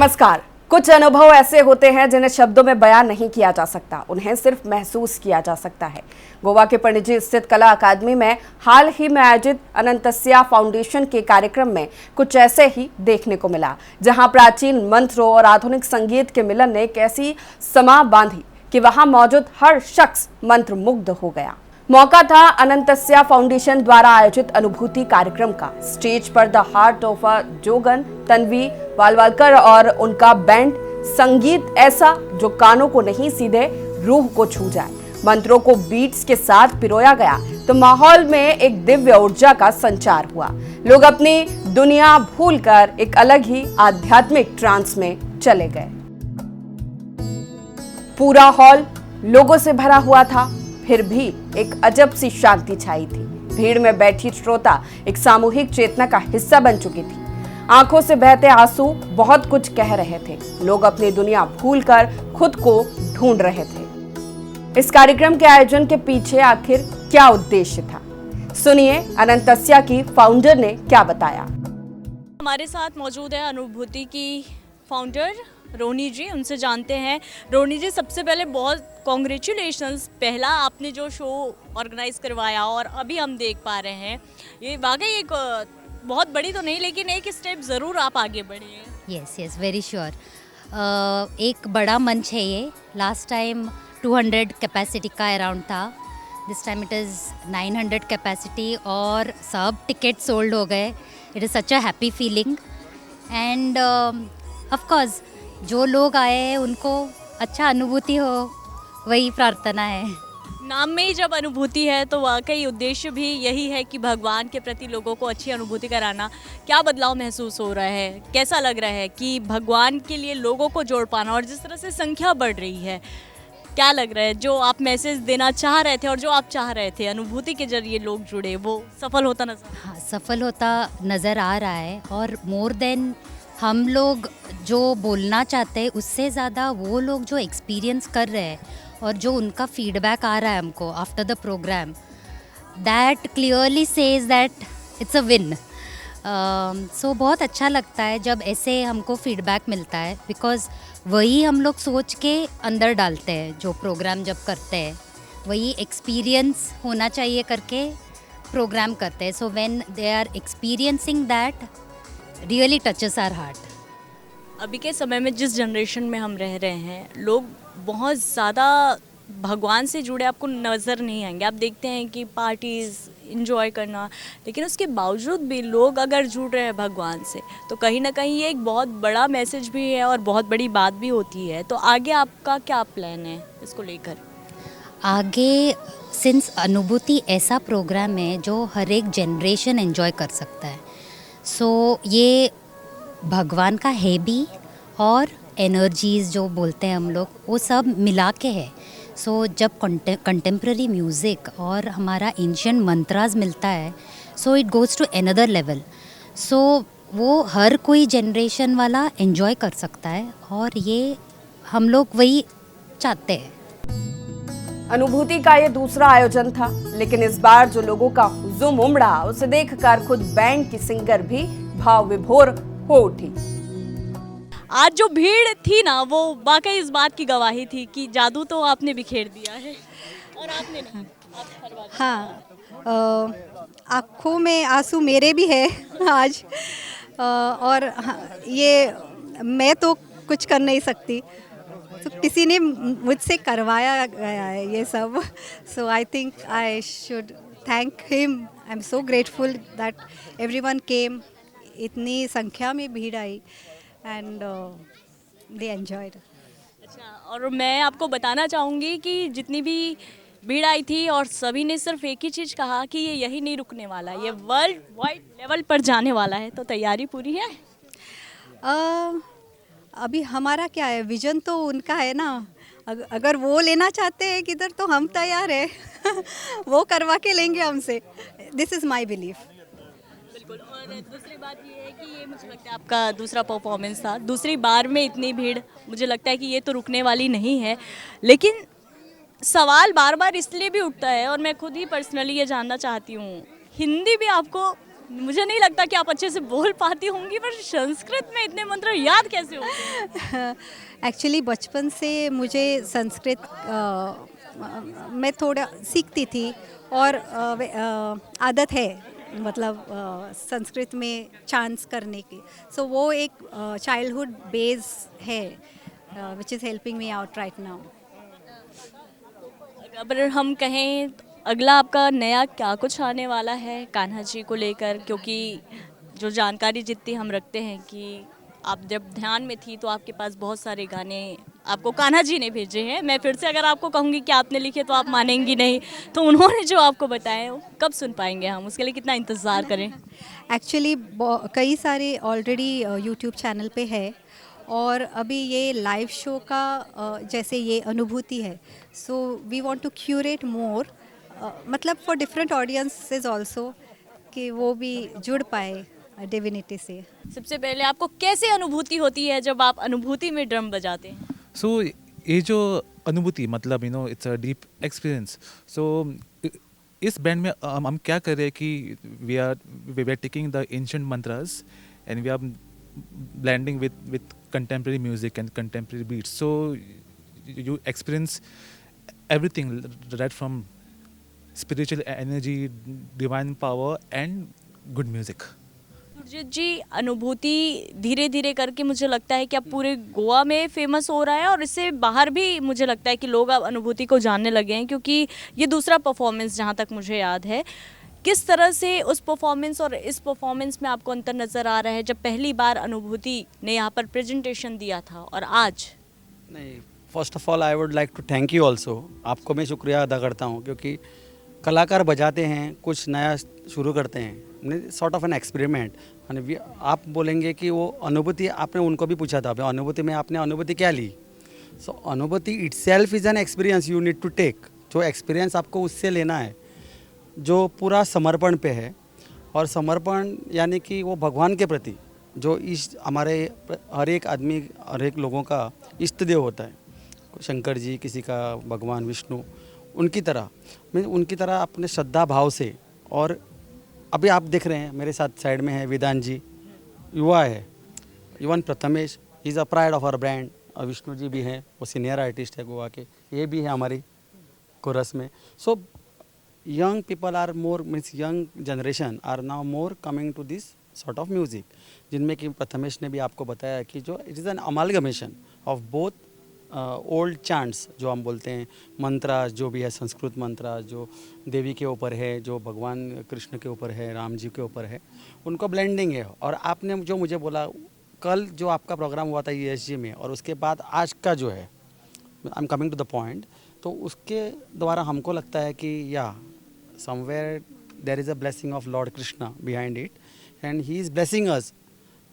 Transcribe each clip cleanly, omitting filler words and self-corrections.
नमस्कार। कुछ अनुभव ऐसे होते हैं जिन्हें शब्दों में बयान नहीं किया जा सकता, उन्हें सिर्फ महसूस किया जा सकता है। गोवा के पणजी स्थित कला अकादमी में हाल ही में आयोजित अनंतस्या फाउंडेशन के कार्यक्रम में कुछ ऐसे ही देखने को मिला, जहां प्राचीन मंत्रों और आधुनिक संगीत के मिलन ने एक ऐसी समा बांधी कि वहां मौजूद हर शख्स मंत्रमुग्ध हो गया। मौका था अनंतस्या फाउंडेशन द्वारा आयोजित अनुभूति कार्यक्रम का। स्टेज पर the heart of a Jogan Tanvi Walwalkar और उनका बैंड, संगीत ऐसा जो कानों को नहीं सीधे रूह को छू जाए। मंत्रों को बीट्स के साथ पिरोया गया तो माहौल में एक दिव्य ऊर्जा का संचार हुआ। लोग अपनी दुनिया भूलकर एक अलग ही आध्यात्मिक ट्रांस में चले गए। पूरा हॉल लोगों से भरा हुआ था, फिर भी एक अजब सी शांति छाई थी। भीड़ में बैठी श्रोता एक सामूहिक चेतना का हिस्सा बन चुकी थी। आंखों से बहते आंसू बहुत कुछ कह रहे थे। लोग अपनी दुनिया भूलकर खुद को ढूंढ रहे थे। इस कार्यक्रम के आयोजन के पीछे आखिर क्या उद्देश्य था, सुनिए अनंतस्या की फाउंडर ने क्या बताया। हमारे साथ मौजूद है अनुभूति की फाउंडर रोनी जी, उनसे जानते हैं। रोनी जी, सबसे पहले बहुत कॉन्ग्रेचुलेशंस, पहला आपने जो शो ऑर्गेनाइज करवाया और अभी हम देख पा रहे हैं, ये वाकई एक बहुत बड़ी तो नहीं लेकिन एक स्टेप ज़रूर आप आगे बढ़े हैं। Yes very sure. एक बड़ा मंच है ये। लास्ट टाइम 200 कैपेसिटी का अराउंड था, this time it is 900 capacity और सब टिकट सोल्ड हो गए। It is such a happy feeling end of course जो लोग आए हैं उनको अच्छा अनुभूति हो, वही प्रार्थना है। नाम में ही जब अनुभूति है तो वाकई उद्देश्य भी यही है कि भगवान के प्रति लोगों को अच्छी अनुभूति कराना। क्या बदलाव महसूस हो रहा है, कैसा लग रहा है कि भगवान के लिए लोगों को जोड़ पाना, और जिस तरह से संख्या बढ़ रही है, क्या लग रहा है जो आप मैसेज देना चाह रहे थे और जो आप चाह रहे थे अनुभूति के जरिए लोग जुड़े, वो सफल होता नजर? हाँ, सफल होता नज़र आ रहा है। और मोर देन हम लोग जो बोलना चाहते हैं उससे ज़्यादा वो लोग जो एक्सपीरियंस कर रहे हैं और जो उनका फीडबैक आ रहा है हमको after the program, that clearly says that it's a win. So बहुत अच्छा लगता है जब ऐसे हमको फीडबैक मिलता है, बिकॉज़ वही हम लोग सोच के अंदर डालते हैं जो प्रोग्राम जब करते हैं, वही एक्सपीरियंस होना चाहिए करके प्रोग्राम करते हैं। So when they are experiencing that really touches our heart. अभी के समय में जिस जनरेशन में हम रह रहे हैं, लोग बहुत ज़्यादा भगवान से जुड़े आपको नज़र नहीं आएंगे। आप देखते हैं कि पार्टीज़ इंजॉय करना, लेकिन उसके बावजूद भी लोग अगर जुड़ रहे हैं भगवान से तो कहीं ना कहीं ये एक बहुत बड़ा मैसेज भी है और बहुत बड़ी बात भी होती है। तो आगे आपका क्या प्लान है इसको लेकर? आगे सिंस अनुभूति ऐसा प्रोग्राम है जो हर एक जनरेशन एंजॉय कर सकता है, सो ये भगवान का है भी और एनर्जीज़ जो बोलते हैं हम लोग, वो सब मिला के है। सो जब कंटेम्प्रेरी म्यूज़िक और हमारा एंशिएंट मंत्रास मिलता है, so it goes to another level. So वो हर कोई जनरेशन वाला एंजॉय कर सकता है और ये हम लोग वही चाहते हैं। अनुभूति का ये दूसरा आयोजन था, लेकिन इस बार जो लोगों का हुजूम उमड़ा उसे देखकर खुद बैंड की सिंगर भी भाव विभोर हो उठी। आज जो भीड़ थी ना, वो वाकई इस बात की गवाही थी कि जादू तो आपने बिखेर दिया है। और आपने नहीं, आप हर बात। हाँ, आँखों में आंसू मेरे भी है आज। और हाँ, ये मैं तो कुछ कर नहीं सकती, तो किसी ने मुझसे करवाया गया है ये सब। So I think I should thank him. I am so grateful that everyone came, इतनी संख्या में भीड़ आई एंड दे एंजॉयड। अच्छा, और मैं आपको बताना चाहूँगी कि जितनी भी भीड़ आई थी और सभी ने सिर्फ एक ही चीज़ कहा कि ये यही नहीं रुकने वाला, ये वर्ल्ड वाइड लेवल पर जाने वाला है। तो तैयारी पूरी है? अभी हमारा क्या है, विजन तो उनका है ना। अगर वो लेना चाहते हैं किधर, तो हम तैयार है वो करवा के लेंगे हमसे। This is my belief. बिल्कुल। और दूसरी बात ये है कि ये मुझे लगता है आपका दूसरा परफॉर्मेंस था, दूसरी बार में इतनी भीड़, मुझे लगता है कि ये तो रुकने वाली नहीं है। लेकिन सवाल बार बार इसलिए भी उठता है और मैं खुद ही पर्सनली ये जानना चाहती हूँ, हिंदी भी आपको मुझे नहीं लगता कि आप अच्छे से बोल पाती होंगी, पर संस्कृत में इतने मंत्र याद कैसे होते हैं? एक्चुअली बचपन से मुझे संस्कृत मैं थोड़ा सीखती थी और आदत है, मतलब संस्कृत में चांस करने की। सो वो एक चाइल्डहुड बेस है which is helping me out right now. अगर हम कहें तो अगला आपका नया क्या कुछ आने वाला है कान्हा जी को लेकर, क्योंकि जो जानकारी जितनी हम रखते हैं कि आप जब ध्यान में थी तो आपके पास बहुत सारे गाने आपको कान्हा जी ने भेजे हैं। मैं फिर से अगर आपको कहूँगी कि आपने लिखे तो आप मानेंगी नहीं, तो उन्होंने जो आपको बताए वो कब सुन पाएंगे हम, उसके लिए कितना इंतज़ार करें? एक्चुअली कई सारे ऑलरेडी यूट्यूब चैनल पे है, और अभी ये लाइव शो का जैसे ये अनुभूति है, so we want to curate more, मतलब फॉर डिफरेंट ऑडियंसेस आल्सो, कि वो भी जुड़ पाए डिविनिटी से। सबसे पहले आपको कैसे अनुभूति होती है जब आप अनुभूति में ड्रम बजाते हैं? सो ये जो अनुभूति मतलब it's a deep experience. So इस बैंड में हम क्या कर रहे हैं कि we are taking the ancient mantras and we are blending with contemporary music and contemporary beats. So you experience everything right from spiritual energy, divine power and good music. Surjeet ji, अनुभूति धीरे धीरे करके मुझे लगता है कि अब पूरे गोवा में फेमस हो रहा है, और इससे बाहर भी मुझे लगता है कि लोग अब अनुभूति को जानने लगे हैं, क्योंकि ये दूसरा परफॉर्मेंस जहाँ तक मुझे याद है। किस तरह से उस परफॉर्मेंस और इस परफॉर्मेंस में आपको अंतर नज़र आ रहा है, जब पहली बार अनुभूति ने यहाँ पर प्रेजेंटेशन दिया था और आज? नहीं, first of all I would like to thank you also. आपको मैं शुक्रिया अदा करता हूँ, क्योंकि कलाकार बजाते हैं, कुछ नया शुरू करते हैं, सॉर्ट ऑफ एन एक्सपेरिमेंट। आप बोलेंगे कि वो अनुभूति, आपने उनको भी पूछा था अनुभूति में आपने अनुभूति क्या ली। सो अनुभूति itself is an experience you need to take. जो एक्सपीरियंस आपको उससे लेना है, जो पूरा समर्पण पे है, और समर्पण यानी कि वो भगवान के प्रति, जो हमारे हर एक आदमी, हर एक लोगों का इष्ट देव होता है, शंकर जी, किसी का भगवान विष्णु, उनकी तरह अपने श्रद्धा भाव से। और अभी आप देख रहे हैं मेरे साथ साइड में है वेदांत जी, युवा है, even Prathamesh, he is a pride of our brand, और विष्णु जी भी हैं, वो सीनियर आर्टिस्ट है गोवा के, ये भी है हमारी कोरस में। So young people are more, means young generation are now more coming to this sort of music, जिनमें कि प्रथमेश ने भी आपको बताया कि जो it is an amalgamation of both old chants, जो हम बोलते हैं मंत्रास, जो भी है संस्कृत मंत्रास, जो देवी के ऊपर है, जो भगवान कृष्ण के ऊपर है, राम जी के ऊपर है, उनको ब्लेंडिंग है। और आपने जो मुझे बोला, कल जो आपका प्रोग्राम हुआ था ESG में, और उसके बाद आज का जो है, I am coming to the point, तो उसके द्वारा हमको लगता है कि या somewhere there is a blessing of lord Krishna behind it, and he is blessing us,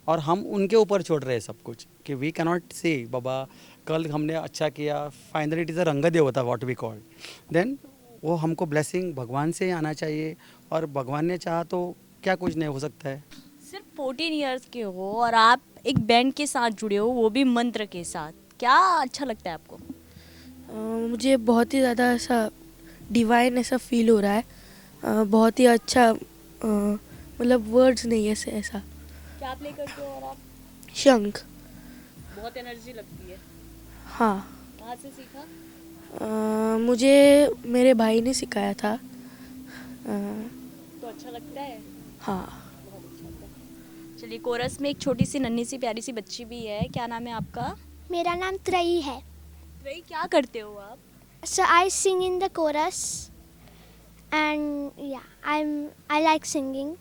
और हम उनके ऊपर छोड़ रहे हैं सब कुछ, कि वी कैनॉट से बाबा कल हमने अच्छा किया, फाइनली इट इज़ अ रंग देवता व्हाट वी कॉल, देन वो हमको ब्लेसिंग भगवान से आना चाहिए, और भगवान ने चाहा तो क्या कुछ नहीं हो सकता है। सिर्फ 14 इयर्स के हो और आप एक बैंड के साथ जुड़े हो, वो भी मंत्र के साथ, क्या अच्छा लगता है आपको? मुझे बहुत ही ज़्यादा ऐसा डिवाइन ऐसा फील हो रहा है, बहुत ही अच्छा, मतलब वर्ड्स नहीं है ऐसा। क्या आप लेकर के, और आप? शंख। बहुत एनर्जी लगती है। हाँ। कहाँ से सीखा? मुझे मेरे भाई ने सिखाया था। तो अच्छा लगता है? हाँ। चलिए, कोरस में एक छोटी सी नन्ही सी प्यारी सी बच्ची भी है, क्या नाम है आपका? मेरा नाम त्रयी है। त्रयी, क्या करते हो आप? So I sing in the chorus and yeah, I like singing.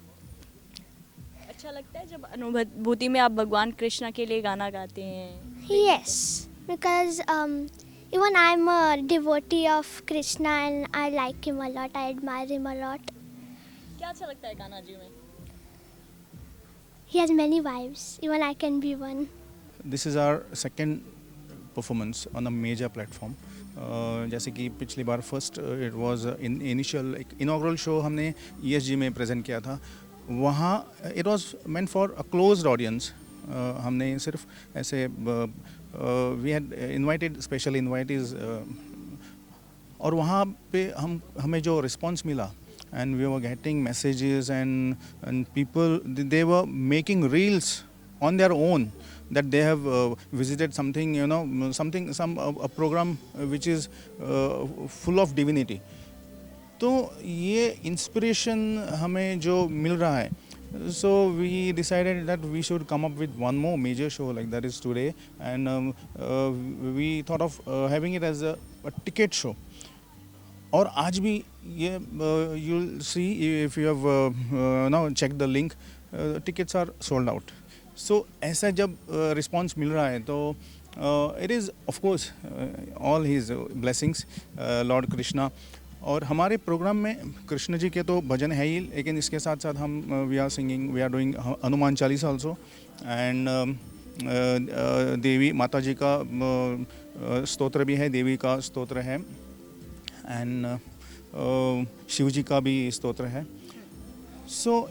अच्छा लगता है जब अनुभूति में आप भगवान कृष्णा के लिए गाना गाते हैं? Yes, because even I'm a devotee of Krishna and I like him a lot. I admire him a lot. क्या अच्छा लगता है कान्हा जी में? He has many wives. Even I can be one. This is our second performance on a major platform. जैसे कि पिछली बार first it was in initial inaugural show हमने ESG में प्रेजेंट किया था, वहाँ it was meant for a closed audience. हमने सिर्फ ऐसे we had invited special invitees, और वहाँ पे हमें जो रिस्पांस मिला and we were getting messages, and people, they were making reels on their own that they have visited something, you know, some a program which is full of divinity. तो ये inspiration हमें जो मिल रहा है, so we decided that we should come up with one more major show like that is today, and we thought of having it as a ticket show. और आज भी ये you'll see if you have now check the link, tickets are sold out. So ऐसा जब response मिल रहा है तो it is of course all his blessings, Lord Krishna. और हमारे प्रोग्राम में कृष्ण जी के तो भजन है ही, लेकिन इसके साथ साथ हम we are singing, we are doing Hanuman Chalisa also, and देवी माता जी का स्तोत्र भी है, देवी का स्तोत्र है, एंड शिव जी का भी स्तोत्र है. सो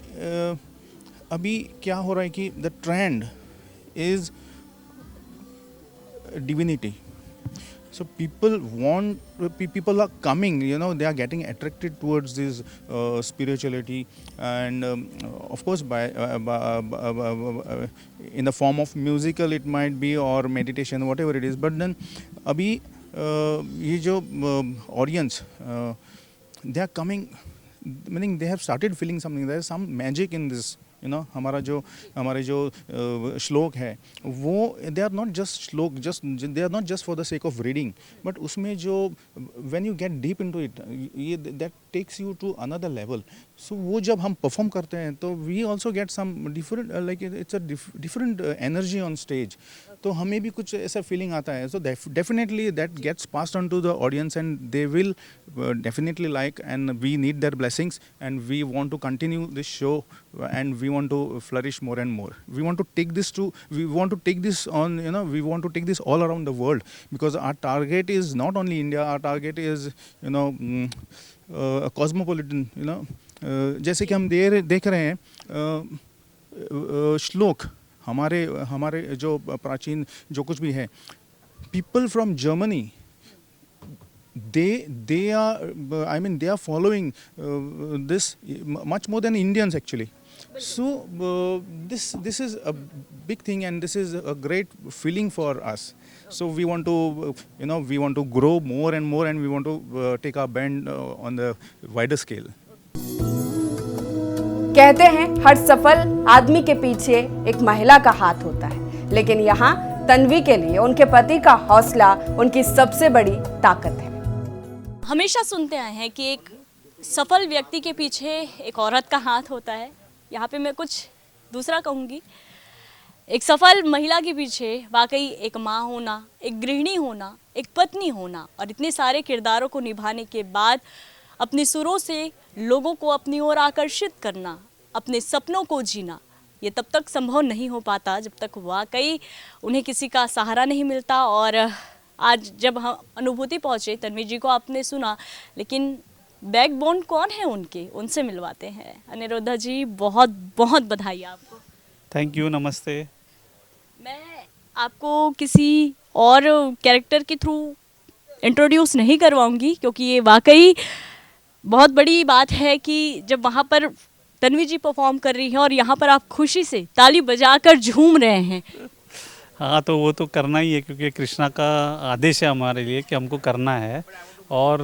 अभी क्या हो रहा है कि the trend is divinity. So people are coming, you know, they are getting attracted towards this spirituality, and of course by in the form of musical it might be, or meditation, whatever it is. But then abhi ye jo audience, they are coming, meaning they have started feeling something. There is some magic in this. You know, हमारे जो श्लोक है वो they are not just श्लोक, they are not just for the sake of reading, but उसमें जो when you get deep into it, ये that takes you to another level. So वो जब हम perform करते हैं तो we also get some different like it's a different energy on stage. तो हमें भी कुछ ऐसा feeling आता है. So definitely that gets passed on to the audience, and they will definitely like, and we need their blessings, and we want to continue this show, and we want to flourish more and more. We want to take this on, you know, we want to take this all around the world, because our target is not only India, our target is, you know, a cosmopolitan, you know. जैसे कि हम देख रहे हैं श्लोक, हमारे जो प्राचीन जो कुछ भी है, people from Germany, they are following this much more than Indians actually. So this is a big thing, and this is a great feeling for us. So we want to, you know, we want to grow more and more, and we want to take our band on the wider scale. कहते हैं हर सफल आदमी के पीछे एक महिला का हाथ होता है, लेकिन यहाँ तन्वी के लिए उनके पति का हौसला उनकी सबसे बड़ी ताकत है. हमेशा सुनते आए हैं कि एक सफल व्यक्ति के पीछे एक औरत का हाथ होता है. यहाँ पे मैं कुछ दूसरा कहूँगी. एक सफल महिला के पीछे वाकई एक माँ होना, एक गृहिणी होना, एक पत्नी होना, और इतने सारे किरदारों को निभाने के बाद अपने सुरों से लोगों को अपनी ओर आकर्षित करना, अपने सपनों को जीना, ये तब तक संभव नहीं हो पाता जब तक वाकई उन्हें किसी का सहारा नहीं मिलता. और आज जब हम अनुभूति पहुँचे, तन्वी जी को आपने सुना, लेकिन बैकबोन कौन है उनके, उनसे मिलवाते हैं. अनिरुद्धा जी, बहुत बहुत बधाई आपको. थैंक यू, नमस्ते. मैं आपको किसी और कैरेक्टर के थ्रू इंट्रोड्यूस नहीं करवाऊंगी, क्योंकि ये वाकई बहुत बड़ी बात है कि जब वहाँ पर तन्वी जी परफॉर्म कर रही हैं और यहाँ पर आप खुशी से ताली बजाकर झूम रहे हैं. हाँ, तो वो तो करना ही है, क्योंकि कृष्णा का आदेश है हमारे लिए कि हमको करना है. और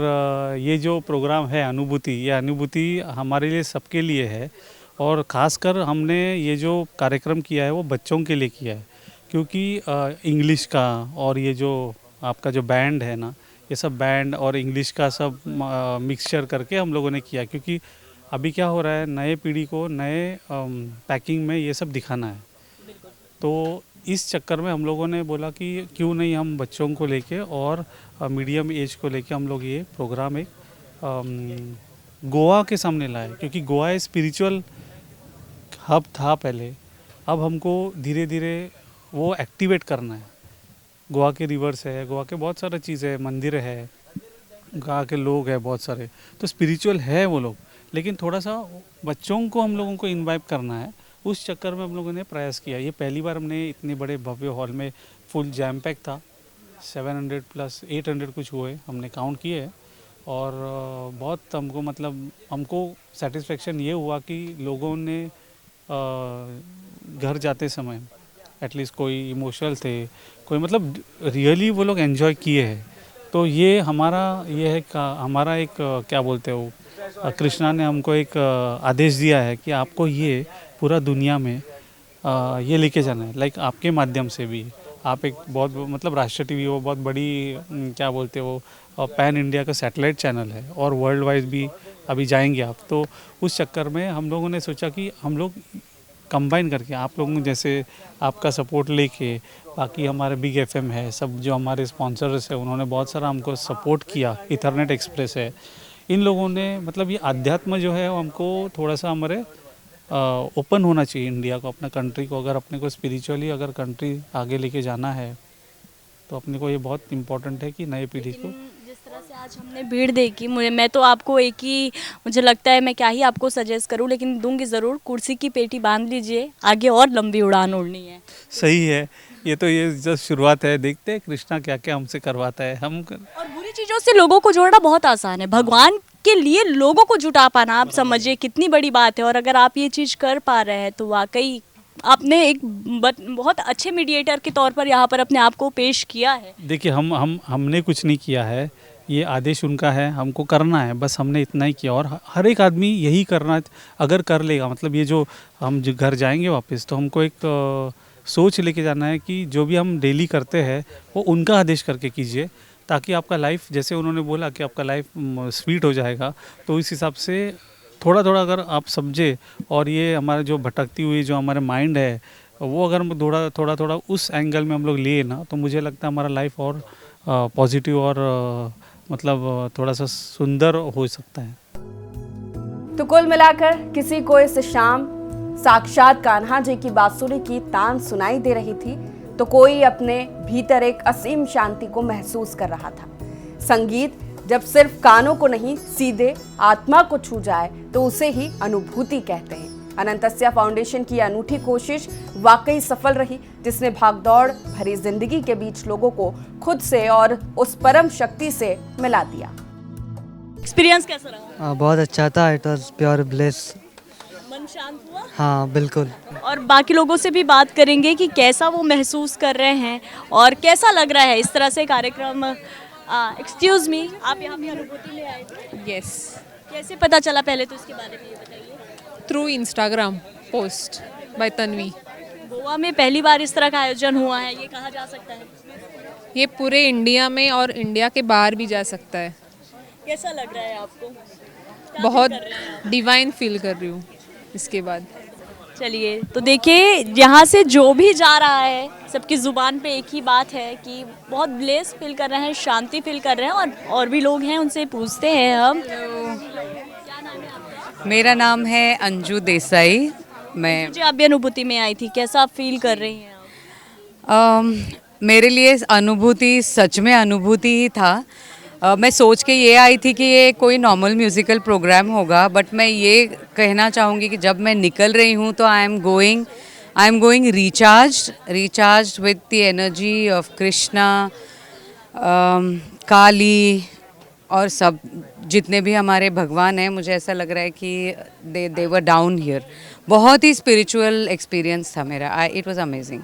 ये जो प्रोग्राम है अनुभूति, ये अनुभूति हमारे लिए सबके लिए है. और ख़ासकर हमने ये जो कार्यक्रम किया है वो बच्चों के लिए किया है, क्योंकि इंग्लिश का और ये जो आपका जो बैंड है ना, ये सब बैंड और इंग्लिश का सब मिक्सचर करके हम लोगों ने किया. क्योंकि अभी क्या हो रहा है, नए पीढ़ी को नए पैकिंग में ये सब दिखाना है. तो इस चक्कर में हम लोगों ने बोला कि क्यों नहीं हम बच्चों को लेके और मीडियम एज को लेके हम लोग ये प्रोग्राम एक गोवा के सामने लाए. क्योंकि गोवा एक स्पिरिचुअल हब था पहले, अब हमको धीरे धीरे वो एक्टिवेट करना है. गोवा के रिवर्स है, गोवा के बहुत सारी चीज़ें, मंदिर है, गोवा के लोग हैं बहुत सारे, तो स्पिरिचुअल है वो लोग, लेकिन थोड़ा सा बच्चों को हम लोगों को इन्वाइट करना है. उस चक्कर में हम लोगों ने प्रयास किया. ये पहली बार हमने इतने बड़े भव्य हॉल में, फुल जैम पैक था, 700 प्लस 800 कुछ हुए, हमने काउंट किए. और बहुत हमको मतलब हमको सेटिस्फेक्शन ये हुआ कि लोगों ने घर जाते समय एटलीस्ट कोई इमोशनल थे, कोई मतलब रियली वो लोग एंजॉय किए हैं। तो ये हमारा ये है हमारा एक क्या बोलते हो, कृष्णा ने हमको एक आदेश दिया है कि आपको ये पूरा दुनिया में ये लेके जाना है। लाइक आपके माध्यम से भी आप एक बहुत मतलब राष्ट्रीय टीवी वो बहुत बड़ी क्या बोलते हो पैन इंडिया का सैटेलाइट चैनल है और वर्ल्ड वाइड भी अभी जाएंगे आप। तो उस चक्कर में हम लोगों ने सोचा कि हम लोग कंबाइन करके आप लोगों जैसे आपका सपोर्ट लेके, बाकी हमारे बिग एफएम है, सब जो हमारे स्पॉन्सर्स है उन्होंने बहुत सारा हमको सपोर्ट किया, इथरनेट एक्सप्रेस है, इन लोगों ने मतलब ये अध्यात्म जो है वो हमको थोड़ा सा हमारे ओपन होना चाहिए इंडिया को, अपना कंट्री को। अगर अपने को स्पिरिचुअली अगर कंट्री आगे लेके जाना है तो अपने को ये बहुत इम्पोर्टेंट है कि नए पीढ़ी को जिस तरह से आज हमने भीड़ देखी, मैं तो आपको एक ही मुझे लगता है मैं क्या ही आपको सजेस्ट करूं, लेकिन दूंगी ज़रूर, कुर्सी की पेटी बांध लीजिए, आगे और लंबी उड़ान उड़नी है। सही है। ये तो ये जस्ट शुरुआत है, देखते हैं कृष्णा क्या क्या हमसे करवाता है। और बुरी चीज़ों से लोगों को जोड़ना बहुत आसान है, भगवान के लिए लोगों को जुटा पाना आप समझिए कितनी बड़ी बात है। और अगर आप ये चीज़ कर पा रहे हैं तो वाकई आपने एक बहुत अच्छे मीडिएटर के तौर पर यहाँ पर अपने आप को पेश किया है। देखिए हमने कुछ नहीं किया है, ये आदेश उनका है, हमको करना है, बस हमने इतना ही किया। और हर एक आदमी यही करना अगर कर लेगा, मतलब ये जो हम जो घर जाएंगे वापस तो हमको एक सोच लेके जाना है कि जो भी हम डेली करते हैं वो उनका आदेश करके कीजिए, ताकि आपका लाइफ, जैसे उन्होंने बोला कि आपका लाइफ स्वीट हो जाएगा, तो इस हिसाब से थोड़ा थोड़ा अगर आप समझे और ये हमारे जो भटकती हुई जो हमारे माइंड है वो अगर हम थोड़ा थोड़ा उस एंगल में हम लोग लिए ना, तो मुझे लगता है हमारा लाइफ और पॉजिटिव और मतलब थोड़ा सा सुंदर हो सकता है। तो कुल मिलाकर किसी को इस शाम साक्षात कान्हा जी की बांसुरी की तान सुनाई दे रही थी, तो कोई अपने भीतर एक असीम शांति को महसूस कर रहा था। संगीत जब सिर्फ कानों को नहीं सीधे आत्मा को छू जाए तो उसे ही अनुभूति कहते हैं। अनंतस्या फाउंडेशन की अनूठी कोशिश वाकई सफल रही, जिसने भागदौड़ भरी जिंदगी के बीच लोगों को खुद से और उस परम शक्ति से मिला दिया। एक्सपीरियंस कैसा रहा? बहुत अच्छा था, इट वाज प्योर ब्लिस। मन शांत हुआ? हाँ बिल्कुल। और बाकी लोगों से भी बात करेंगे कि कैसा वो महसूस कर रहे हैं और कैसा लग रहा है इस तरह से कार्यक्रम। एक्सक्यूज मी, आप यहाँ पे अनुभूति में आए थे? यस। कैसे पता चला, पहले तो इसके बारे में ये बताइए। Through Instagram post by Tanvi. Goa में पहली बार इस तरह का आयोजन हुआ है, ये कहा जा सकता है? ये पूरे इंडिया में और इंडिया के बाहर भी जा सकता है। कैसा लग रहा है आपको? क्या बहुत feel कर रहे हैं आप? डिवाइन फील कर रही हूँ इसके बाद। चलिए तो देखिए, यहाँ से जो भी जा रहा है सबकी ज़ुबान पे एक ही बात है कि बहुत ब्लेस फील कर रहे हैं, शांति फील कर रहे हैं। और भी लोग हैं, उनसे पूछते हैं हम। मेरा नाम है अंजू देसाई। मैं मुझे आप भी अनुभूति में आई थी, कैसा आप फील कर रही हैं आप? मेरे लिए अनुभूति सच में अनुभूति ही था। मैं सोच के ये आई थी कि ये कोई नॉर्मल म्यूज़िकल प्रोग्राम होगा, बट मैं ये कहना चाहूँगी कि जब मैं निकल रही हूँ तो I am going recharged with the energy of Krishna, Kali और सब जितने भी हमारे भगवान हैं। मुझे ऐसा लग रहा है कि दे वर डाउन हियर। बहुत ही स्पिरिचुअल एक्सपीरियंस था मेरा। It was amazing.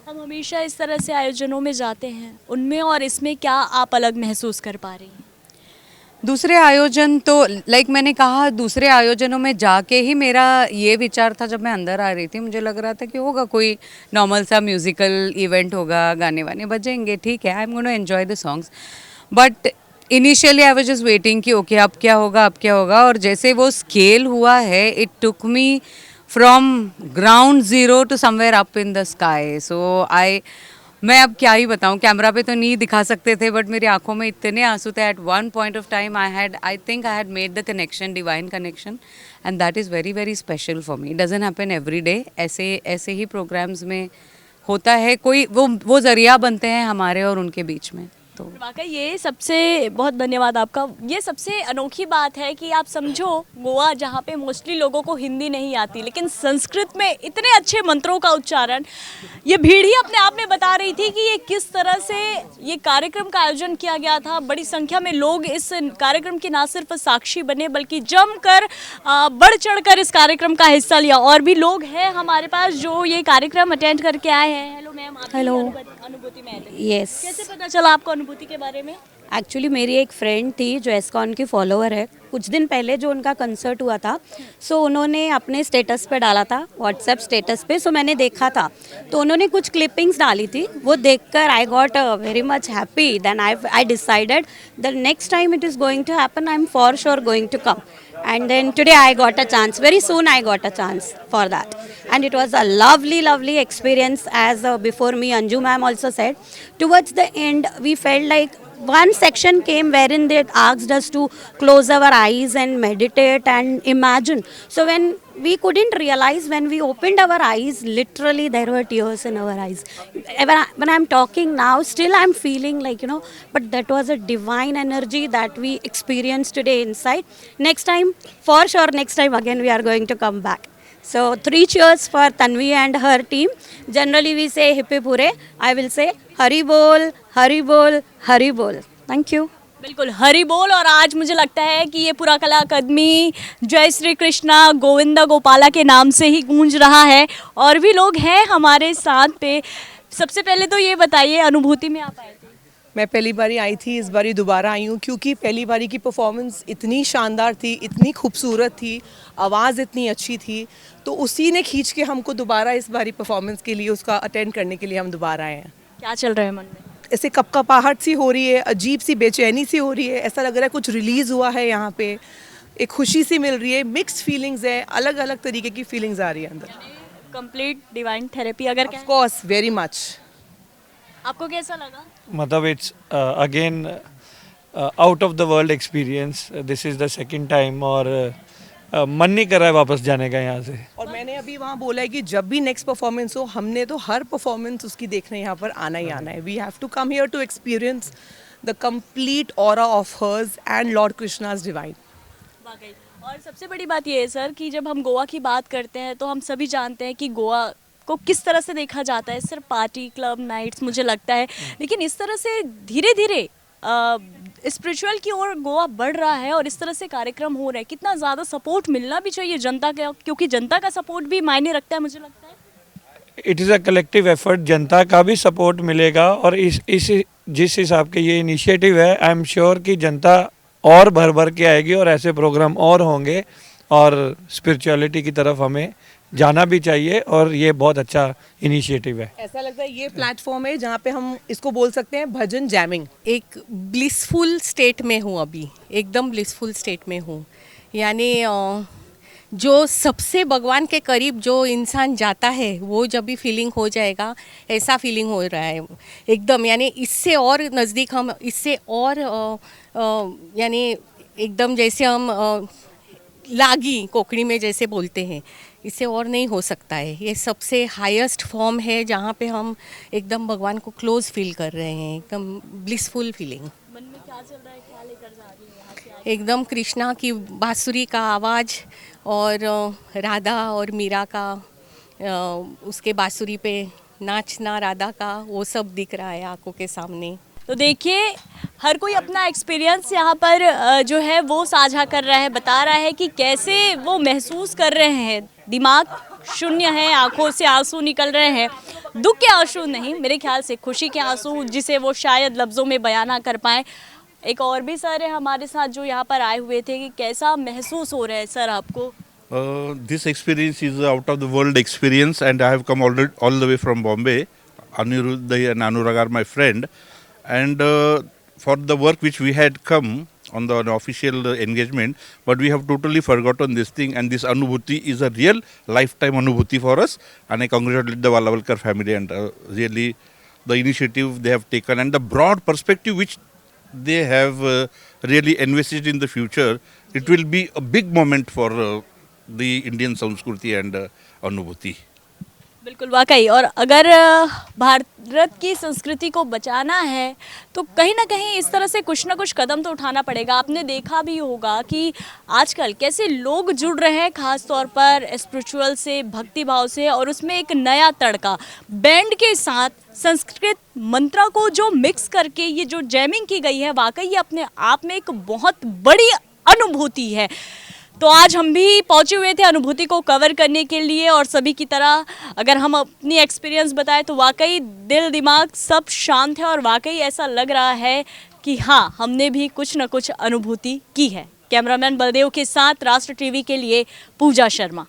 हम हमेशा इस तरह से आयोजनों में जाते हैं, उनमें और इसमें क्या आप अलग महसूस कर पा रही हैं? दूसरे आयोजन तो लाइक मैंने कहा, दूसरे आयोजनों में जाके ही मेरा ये विचार था। जब मैं अंदर आ रही थी मुझे लग रहा था कि होगा कोई नॉर्मल सा म्यूज़िकल इवेंट होगा, गाने वाने बजेंगे, ठीक है, I am gonna enjoy the songs. But initially I was just waiting कि ओके अब क्या होगा। और जैसे वो स्केल हुआ है, it took me from ground zero to somewhere up in the sky. So मैं अब क्या ही बताऊं, कैमरा पे तो नहीं दिखा सकते थे, बट मेरी आंखों में इतने आंसू थे। At one point of time I think I had made the connection, divine connection, and that is very very special for me. Doesn't happen every day. ऐसे ही प्रोग्राम्स में होता है, कोई वो ज़रिया बनते हैं हमारे और उनके बीच में। तो वाकई ये सबसे बहुत धन्यवाद आपका। ये सबसे अनोखी बात है कि आप समझो गोवा जहाँ पे मोस्टली लोगों को हिंदी नहीं आती, लेकिन संस्कृत में इतने अच्छे मंत्रों का उच्चारण, ये भीड़ ही अपने आप में बता रही थी कि ये किस तरह से ये कार्यक्रम का आयोजन किया गया था। बड़ी संख्या में लोग इस कार्यक्रम की ना सिर्फ साक्षी बने बल्कि जमकर बढ़ चढ़कर इस कार्यक्रम का हिस्सा लिया। और भी लोग हैं हमारे पास जो ये कार्यक्रम अटेंड करके आए हैं। Hello ma'am, hello. अनुभूति में आए थे। यस, कैसे पता चला आपको अनुभूति के बारे में? एक्चुअली मेरी एक फ्रेंड थी जो एस्कॉन की फॉलोअर है। कुछ दिन पहले जो उनका कंसर्ट हुआ था, सो उन्होंने अपने स्टेटस पे डाला था, व्हाट्सएप स्टेटस पे। सो मैंने देखा था, तो उन्होंने कुछ क्लिपिंग्स डाली थी। वो देखकर I got very much happy. Then I decided the next time it is going to happen, I am for sure going to come. And then today I got a chance. Very soon I got a chance for that. And it was a lovely experience, as before me Anju ma'am also said. Towards the end, we felt like one section came wherein they asked us to close our eyes and meditate and imagine. So when we couldn't realize, when we opened our eyes, literally there were tears in our eyes. When I'm talking now, still I'm feeling like, but that was a divine energy that we experienced today inside. Next time, for sure, next time again we are going to come back. So 3 cheers for Tanvi and her team. Generally we say hip hip hooray. I will say Hari Bol, Hari Bol, Hari Bol. Thank you. बिल्कुल हरि बोल। और आज मुझे लगता है कि ये पूरा कला अकादमी जय श्री कृष्णा गोविंदा गोपाला के नाम से ही गूंज रहा है। और भी लोग हैं हमारे साथ पे। सबसे पहले तो ये बताइए, अनुभूति में आप आए थे? मैं पहली बारी आई थी, इस बारी दोबारा आई हूँ क्योंकि पहली बारी की परफॉर्मेंस इतनी शानदार थी, इतनी खूबसूरत थी, आवाज़ इतनी अच्छी थी, तो उसी ने खींच के हमको दोबारा इस बारी परफॉर्मेंस के लिए, उसका अटेंड करने के लिए हम दोबारा आए हैं। क्या चल रहा है मन में? ऐसे कपकपाहट सी हो रही है, अजीब सी बेचैनी सी हो रही है, ऐसा लग रहा है कुछ रिलीज़ हुआ है यहाँ पे, एक खुशी सी मिल रही है, मिक्स्ड फीलिंग्स है, अलग अलग तरीके की फीलिंग्स आ रही है अंदर। कंप्लीट डिवाइन थेरेपी अगर ऑफ कोर्स, वेरी मच। आपको कैसा लगा? मतलब it's again out of the world experience. This is the second time और मन नहीं कर रहा है वापस जाने का यहाँ से। और मैंने अभी वहाँ बोला है कि जब भी नेक्स्ट परफॉर्मेंस हो, हमने तो हर परफॉर्मेंस उसकी देखने यहाँ पर आना ही आना है। We have to come here to experience the complete aura of hers and lord Krishna's divine. वाकई। और सबसे बड़ी बात ये है सर कि जब हम गोवा की बात करते हैं तो हम सभी जानते हैं कि गोवा को किस तरह से देखा जाता है, सिर्फ पार्टी क्लब नाइट्स मुझे लगता है, लेकिन इस तरह से धीरे धीरे स्पिरिचुअल की ओर गोवा बढ़ रहा है और इस तरह से कार्यक्रम हो रहे हैं। कितना ज़्यादा सपोर्ट मिलना भी चाहिए जनता का, क्योंकि जनता का सपोर्ट भी मायने रखता है मुझे लगता है। It is a collective effort, जनता का भी सपोर्ट मिलेगा और इस जिस हिसाब के ये इनिशिएटिव है, आई एम श्योर कि जनता और भर भर के आएगी और ऐसे प्रोग्राम और होंगे और स्पिरिचुअलिटी की तरफ हमें जाना भी चाहिए और ये बहुत अच्छा इनिशिएटिव है। ऐसा लगता है ये प्लेटफॉर्म है जहाँ पे हम इसको बोल सकते हैं भजन जैमिंग। एक ब्लिसफुल स्टेट में हूँ अभी, एकदम ब्लिसफुल स्टेट में हूँ। यानी जो सबसे भगवान के करीब जो इंसान जाता है वो जब भी फीलिंग हो जाएगा, ऐसा फीलिंग हो रहा है एकदम। यानी इससे और नज़दीक हम, इससे और यानी एकदम जैसे हम लागी कोकणी में जैसे बोलते हैं, इससे और नहीं हो सकता है। ये सबसे हाईएस्ट फॉर्म है जहाँ पे हम एकदम भगवान को क्लोज फील कर रहे हैं, एकदम ब्लिसफुल फीलिंग। मन में क्या चल रहा है, क्या लेकर जा रही है यहाँ से? एकदम कृष्णा की बांसुरी का आवाज़ और राधा और मीरा का उसके बांसुरी पे नाचना राधा का, वो सब दिख रहा है आंखों के सामने। तो देखिए हर कोई अपना एक्सपीरियंस यहाँ पर जो है वो साझा कर रहा है, बता रहा है कि कैसे वो महसूस कर रहे हैं। दिमाग शून्य है, आंखों से आंसू निकल रहे हैं, दुख के आंसू नहीं, मेरे ख्याल से खुशी के आंसू, जिसे वो शायद लफ्ज़ों में बयां ना कर पाएँ। एक और भी सर है हमारे साथ जो यहाँ पर आए हुए थे, कि कैसा महसूस हो रहा है सर आपको? This experience is out of the world experience and I have come all the way from Bombay. Aniruddha and Anurag are my friend. And for the work which we had come on the official engagement, but we have totally forgotten this thing, and this Anubhuti is a real lifetime Anubhuti for us, and I congratulate the Valavalkar family and really the initiative they have taken and the broad perspective which they have really envisaged in the future. It will be a big moment for the Indian Sanskriti and Anubhuti. बिल्कुल वाकई। और अगर भारत की संस्कृति को बचाना है तो कहीं ना कहीं इस तरह से कुछ ना कुछ कदम तो उठाना पड़ेगा। आपने देखा भी होगा कि आजकल कैसे लोग जुड़ रहे हैं, खास तौर पर स्पिरिचुअल से, भक्ति भाव से, और उसमें एक नया तड़का बैंड के साथ संस्कृत मंत्रा को जो मिक्स करके ये जो जैमिंग की गई है, वाकई ये अपने आप में एक बहुत बड़ी अनुभूति है। तो आज हम भी पहुंचे हुए थे अनुभूति को कवर करने के लिए, और सभी की तरह अगर हम अपनी एक्सपीरियंस बताएं तो वाकई दिल दिमाग सब शांत है, और वाकई ऐसा लग रहा है कि हाँ, हमने भी कुछ न कुछ अनुभूति की है। कैमरामैन बलदेव के साथ राष्ट्र टीवी के लिए पूजा शर्मा।